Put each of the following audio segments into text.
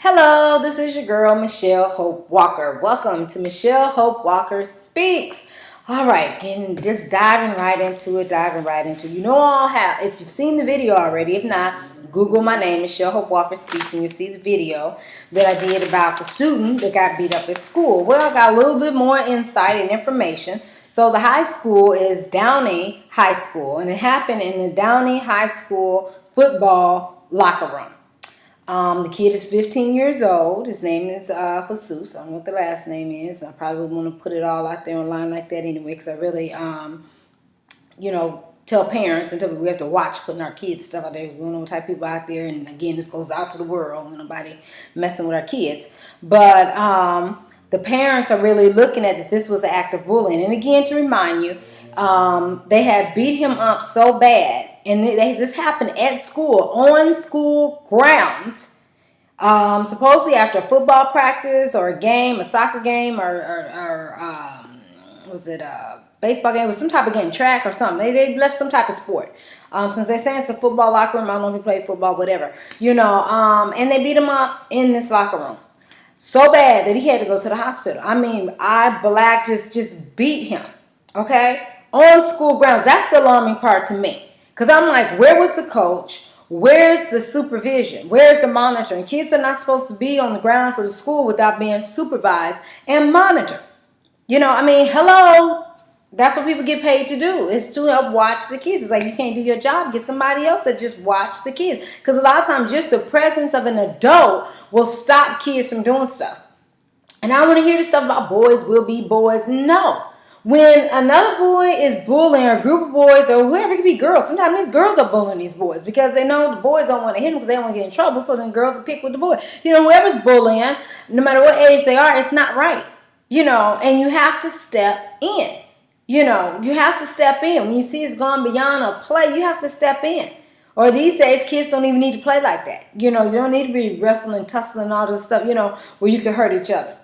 Hello, this is your girl, Michelle Hope Walker. Welcome to Michelle Hope Walker Speaks. All right, just diving right into it, You know I'll have, if you've seen the video already, if not, Google my name, Michelle Hope Walker Speaks, and you'll see the video that I did about the student that got beat up at school. Well, I got a little bit more insight and information. So the high school is Downey High School, and it happened in the Downey High School football locker room. The kid is 15 years old. His name is Jesus. I don't know what the last name is. I probably wouldn't want to put it all out there online like that anyway, because I really, tell parents and tell people we have to watch putting our kids stuff out there. We don't know what type of people out there. And again, this goes out to the world. Nobody messing with our kids. But the parents are really looking at that this was an act of bullying. And again, to remind you, they had beat him up so bad. And this happened at school, on school grounds, supposedly after a football practice or a game, a soccer game, or was it a baseball game? It was some type of game, track or something. They left some type of sport. Since they're saying it's a football locker room, I don't know if he played football, whatever. And they beat him up in this locker room. So bad that he had to go to the hospital. I mean, Black just beat him, okay? On school grounds. That's the alarming part to me. Because I'm like, where was the coach? Where's the supervision? Where's the monitoring? Kids are not supposed to be on the grounds of the school without being supervised and monitored. Hello. That's what people get paid to do, is to help watch the kids. It's like you can't do your job. Get somebody else that just watch the kids. Because a lot of times just the presence of an adult will stop kids from doing stuff. And I want to hear this stuff about boys will be boys. No. When another boy is bullying, or a group of boys, or whoever, it could be girls. Sometimes these girls are bullying these boys because they know the boys don't want to hit them because they don't want to get in trouble. So then girls will pick with the boy. Whoever's bullying, no matter what age they are, it's not right. And you have to step in. You have to step in. When you see it's gone beyond a play, you have to step in. Or these days, kids don't even need to play like that. You don't need to be wrestling, tussling, all this stuff, where you can hurt each other.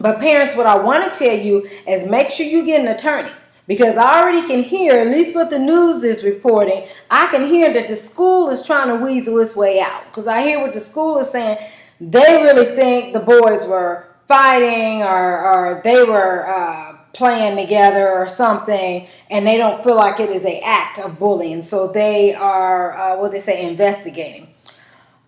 But parents, what I want to tell you is make sure you get an attorney. Because I already can hear, at least what the news is reporting, I can hear that the school is trying to weasel its way out. Because I hear what the school is saying. They really think the boys were fighting or they were playing together or something. And they don't feel like it is an act of bullying. So they are, investigating.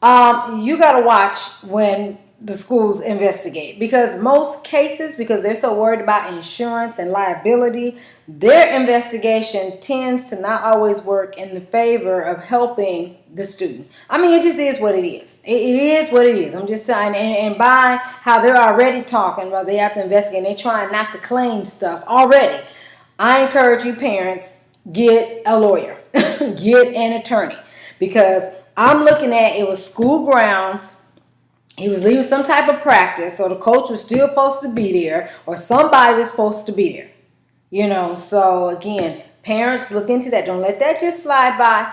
You got to watch when the schools investigate, because most cases, because they're so worried about insurance and liability, their investigation tends to not always work in the favor of helping the student. It just is what it is. It is what it is. I'm just telling, and by how they're already talking about they have to investigate, they're trying not to claim stuff already. I encourage you parents, get a lawyer, get an attorney, because I'm looking at it was school grounds. He was leaving some type of practice, so the coach was still supposed to be there, or somebody was supposed to be there. So again, parents, look into that. Don't let that just slide by.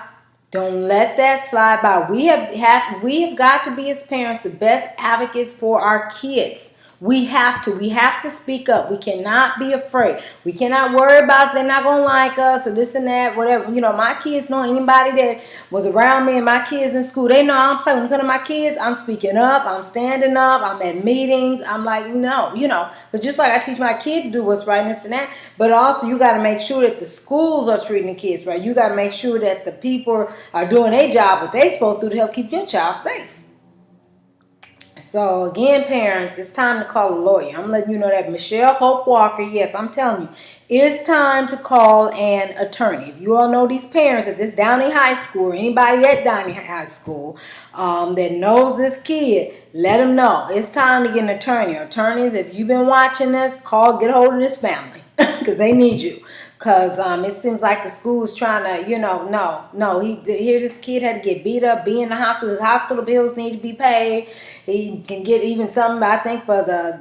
Don't let that slide by. We have got to be, as parents, the best advocates for our kids. We have to speak up. We cannot be afraid. We cannot worry about if they're not going to like us or this and that, whatever. My kids know, anybody that was around me and my kids in school, they know I don't play. When it comes to my kids, I'm speaking up. I'm standing up. I'm at meetings. I'm like, no, because just like I teach my kid to do what's right and this and that, but also you got to make sure that the schools are treating the kids right. You got to make sure that the people are doing their job, what they're supposed to do to help keep your child safe. So again, parents, it's time to call a lawyer. I'm letting you know that Michelle Hope Walker, yes, I'm telling you, it's time to call an attorney. If you all know these parents at this Downey High School, or anybody at Downey High School that knows this kid, let them know. It's time to get an attorney. Attorneys, if you've been watching this, get a hold of this family because they need you. Because it seems like the school is trying to, this kid had to get beat up, be in the hospital. His hospital bills need to be paid. He can get even something, I think, for the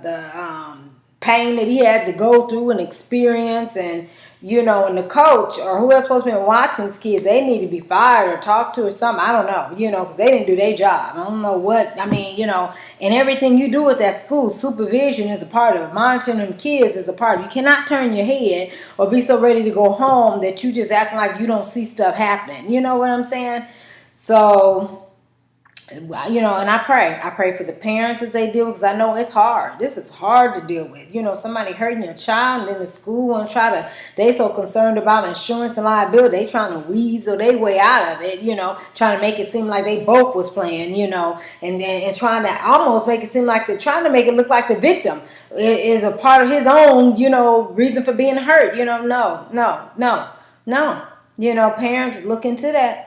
pain that he had to go through and experience. And the coach or whoever's supposed to be watching these kids, they need to be fired or talked to or something. I don't know, because they didn't do their job. I don't know what, and everything you do at that school, supervision is a part of it. Monitoring them kids is a part of it. You cannot turn your head or be so ready to go home that you just acting like you don't see stuff happening. You know what I'm saying? So And I pray for the parents as they deal, because I know it's hard. This is hard to deal with. Somebody hurting your child, and then the school want to they so concerned about insurance and liability, they trying to weasel their way out of it, trying to make it seem like they both was playing, and trying to almost make it seem like they're trying to make it look like the victim is a part of his own, reason for being hurt. No. Parents, look into that.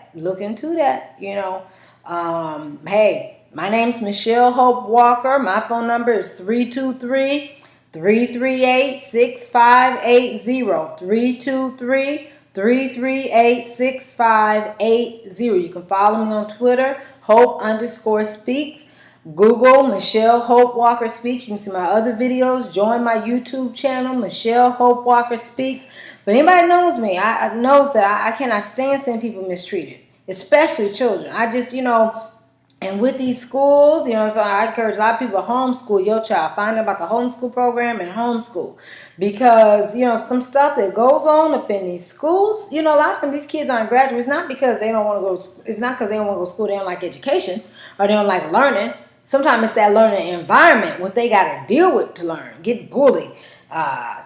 Hey, my name's Michelle Hope Walker. My phone number is 323-338-6580. 323-338-6580. You can follow me on Twitter, Hope_speaks. Google Michelle Hope Walker Speaks. You can see my other videos. Join my YouTube channel, Michelle Hope Walker Speaks. But anybody knows me, I knows that I cannot stand seeing people mistreated, especially children. I just, and with these schools, so I encourage a lot of people to homeschool your child. Find out about the homeschool program and homeschool. Because, some stuff that goes on up in these schools, a lot of times these kids aren't graduates, not because they don't want to go, it's not because they don't want to go to school, they don't like education, or they don't like learning. Sometimes it's that learning environment, what they got to deal with to learn, get bullied.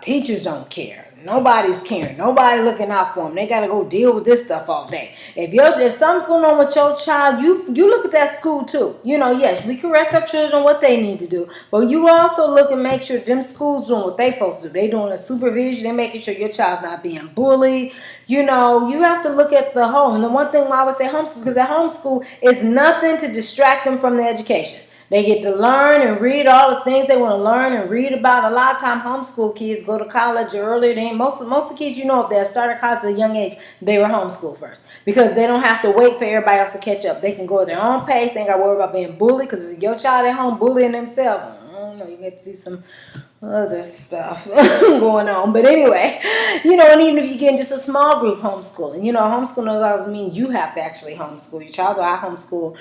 Teachers don't care. Nobody's caring. Nobody looking out for them. They got to go deal with this stuff all day. If something's going on with your child, you look at that school too. Yes, we correct our children what they need to do. But you also look and make sure them schools doing what they supposed to do. They doing a supervision. They making sure your child's not being bullied. You have to look at the home. And the one thing why I would say homeschool, because at homeschool is nothing to distract them from the education. They get to learn and read all the things they want to learn and read about. A lot of time homeschool kids go to college earlier. Most of the kids, if they started college at a young age, they were homeschooled first. Because they don't have to wait for everybody else to catch up. They can go at their own pace. They ain't got to worry about being bullied. Because if your child at home bullying themselves, I don't know, you get to see some other stuff going on. But anyway, and even if you get in just a small group homeschooling, homeschooling doesn't mean you have to actually homeschool your child. I homeschool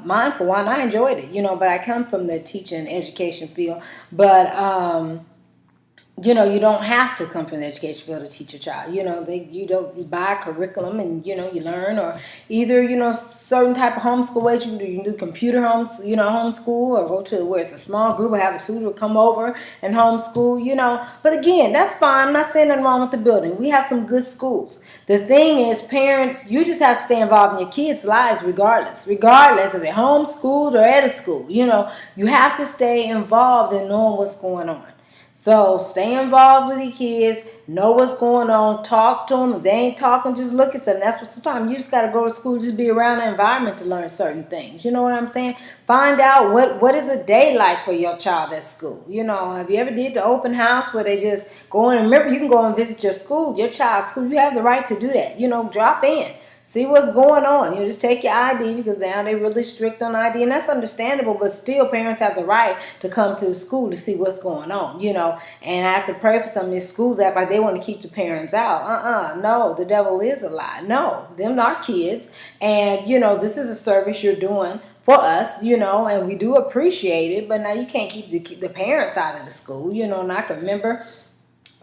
mine for one. I enjoyed it, but I come from the teaching and education field. But you don't have to come from the education field to teach your child. You buy a curriculum and, you learn, or either, certain type of homeschool ways. You can do computer homeschool, or go to where it's a small group, or have a tutor come over and homeschool, But again, that's fine. I'm not saying nothing wrong with the building. We have some good schools. The thing is, parents, you just have to stay involved in your kids' lives regardless if they're homeschooled or at a school. You have to stay involved in knowing what's going on. So stay involved with your kids, know what's going on, talk to them. If they ain't talking, just look at something. That's what sometimes you just got to go to school, just be around the environment to learn certain things. You know what I'm saying? Find out what is a day like for your child at school. Have you ever did the open house where they just go in? And remember, you can go and visit your school, your child's school. You have the right to do that. Drop in. See what's going on. Just take your ID, because now they're really strict on ID, and that's understandable, but still parents have the right to come to the school to see what's going on, And I have to pray for some of these schools act like they want to keep the parents out. No, the devil is a lie. No, them are kids, and, this is a service you're doing for us, and we do appreciate it, but now you can't keep the parents out of the school, and I can remember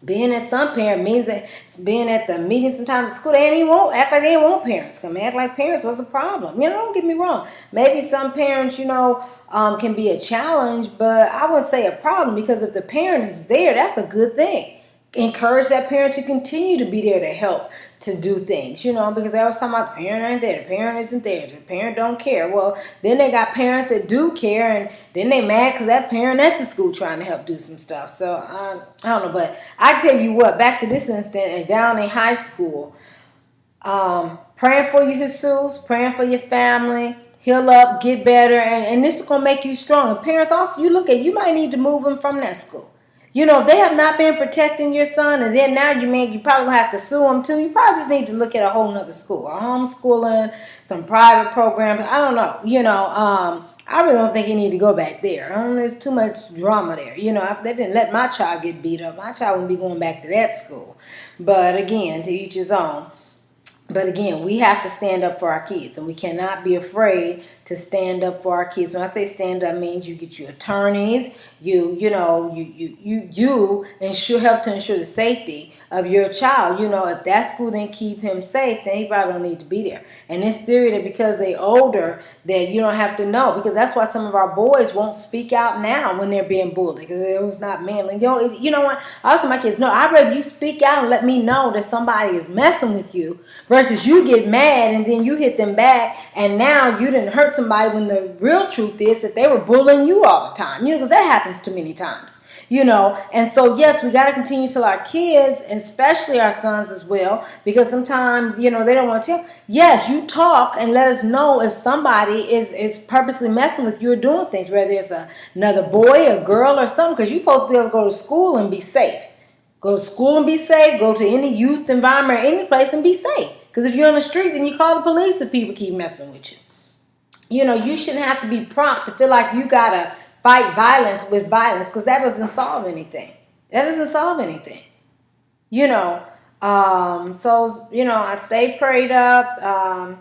being at some parent means that being at the meeting sometimes at school, they ain't even act like they didn't want parents come. Act like parents was a problem. Don't get me wrong. Maybe some parents, can be a challenge, but I wouldn't say a problem, because if the parent is there, that's a good thing. Encourage that parent to continue to be there to help to do things, because they always talking about the parent ain't there, the parent isn't there, the parent don't care. Well, then they got parents that do care, and then they mad because that parent at the school trying to help do some stuff. So I don't know, but I tell you what, back to this incident at Downey High School, praying for you, Jesus, praying for your family, heal up, get better, and this is gonna make you strong. And parents also, you might need to move them from that school. They have not been protecting your son, and then now you probably gonna have to sue them too. You probably just need to look at a whole nother school, a homeschooling, some private programs. I don't know. I really don't think you need to go back there. There's too much drama there. If they didn't let my child get beat up, my child wouldn't be going back to that school. But again, to each his own. But again, we have to stand up for our kids, and we cannot be afraid to stand up for our kids. When I say stand up, means you get your attorneys, you help to ensure the safety of your child. If that school didn't keep him safe, then he probably don't need to be there. And this theory that because they older that you don't have to know, because that's why some of our boys won't speak out now when they're being bullied, because it was not manly. You know what? I also my kids know I'd rather you speak out and let me know that somebody is messing with you versus you get mad and then you hit them back and now you didn't hurt somebody when the real truth is that they were bullying you all the time. Because that happens too many times. And so yes, we got to continue to tell our kids, and especially our sons as well, because sometimes they don't want to tell. Yes, you talk and let us know if somebody is purposely messing with you or doing things, whether it's another boy, a girl, or something, because you're supposed to be able to go to school and be safe. Go to school and be safe. Go to any youth environment, any place, and be safe. Because if you're on the street, then you call the police if people keep messing with you. You shouldn't have to be prompt to feel like you gotta fight violence with violence, because that doesn't solve anything. I stay prayed up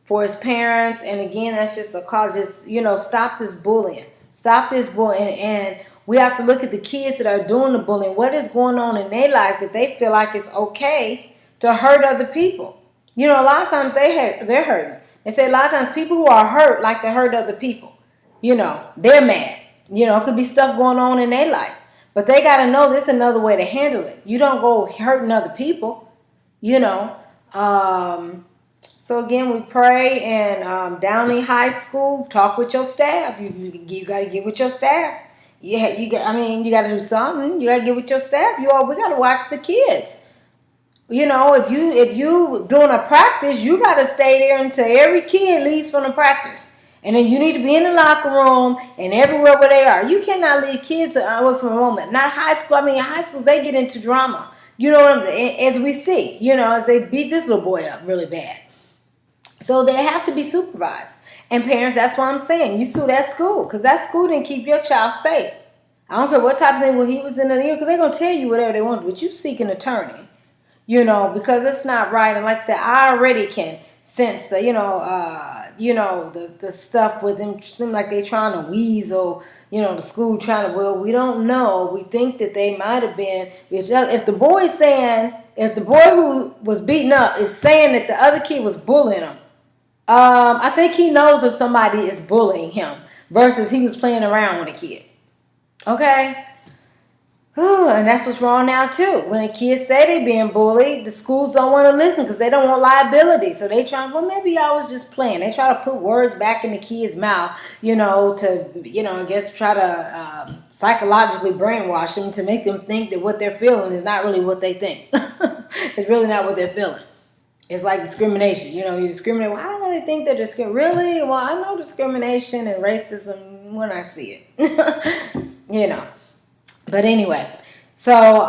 for his parents. And again, that's just a call. Just, stop this bullying. And we have to look at the kids that are doing the bullying. What is going on in their life that they feel like it's okay to hurt other people? A lot of times they're hurting. They say a lot of times people who are hurt like to hurt other people. They're mad. It could be stuff going on in their life. But they got to know there's another way to handle it. You don't go hurting other people, So again, we pray. And Downey High School, talk with your staff. You got to get with your staff. Yeah, you got to do something. You got to get with your staff. We got to watch the kids. If you doing a practice, you got to stay there until every kid leaves from the practice. And then you need to be in the locker room and everywhere where they are. You cannot leave kids away from a moment. Not high school. High schools, they get into drama. As we see, as they beat this little boy up really bad. So they have to be supervised. And parents, that's what I'm saying. You sue that school, because that school didn't keep your child safe. I don't care what type of thing he was in the year, because they're going to tell you whatever they want, but you seek an attorney. Because it's not right. And like I said, I already can sense the, the stuff with them seem like they trying to weasel, the school trying to, we don't know. We think that they might have been. If the boy who was beaten up is saying that the other kid was bullying him, I think he knows if somebody is bullying him versus he was playing around with a kid. Okay? And that's what's wrong now too. When the kids say they're being bullied, the schools don't want to listen because they don't want liability. So they try, maybe I was just playing. They try to put words back in the kid's mouth, I guess try to psychologically brainwash them to make them think that what they're feeling is not really what they think. It's really not what they're feeling. It's like discrimination. You discriminate. Well, I don't really think they're discriminating. Really? Well, I know discrimination and racism when I see it. But anyway, so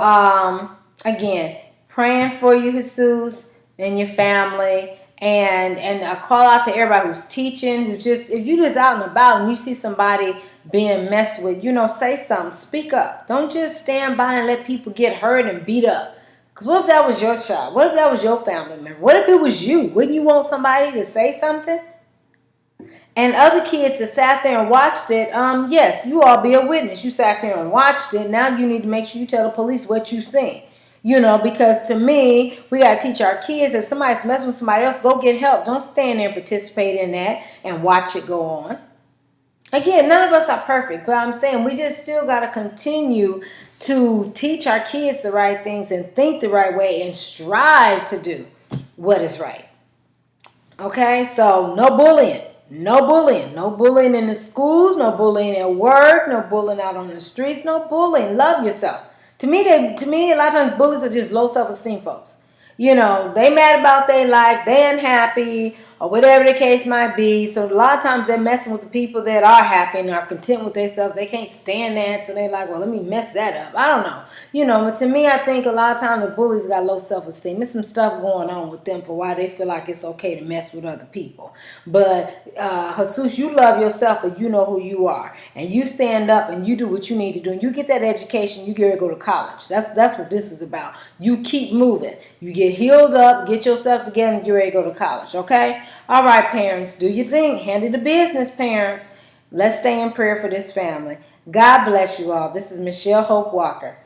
again, praying for you, Jesus, and your family, and a call out to everybody who's teaching, if you're just out and about and you see somebody being messed with, say something, speak up. Don't just stand by and let people get hurt and beat up. Because what if that was your child? What if that was your family member? What if it was you? Wouldn't you want somebody to say something? And other kids that sat there and watched it, yes, you all be a witness. You sat there and watched it. Now you need to make sure you tell the police what you seen. Because to me, we got to teach our kids, if somebody's messing with somebody else, go get help. Don't stand there and participate in that and watch it go on. Again, none of us are perfect, but I'm saying we just still got to continue to teach our kids the right things and think the right way and strive to do what is right. Okay, so no bullying. No bullying. No bullying in the schools. No bullying at work. No bullying out on the streets. No bullying. Love yourself. To me, a lot of times bullies are just low self-esteem folks. They mad about their life. They unhappy or whatever the case might be. So a lot of times they're messing with the people that are happy and are content with themselves. They can't stand that. So they're like, well, let me mess that up. I don't know. But to me, I think a lot of times the bullies got low self-esteem. There's some stuff going on with them for why they feel like it's okay to mess with other people. But, Jesus, you love yourself and you know who you are. And you stand up and you do what you need to do. And you get that education, you get ready to go to college. That's what this is about. You keep moving. You get healed up, get yourself together, and get ready to go to college, okay? All right, parents, do your thing. Handle the business, parents. Let's stay in prayer for this family. God bless you all. This is Michelle Hope Walker.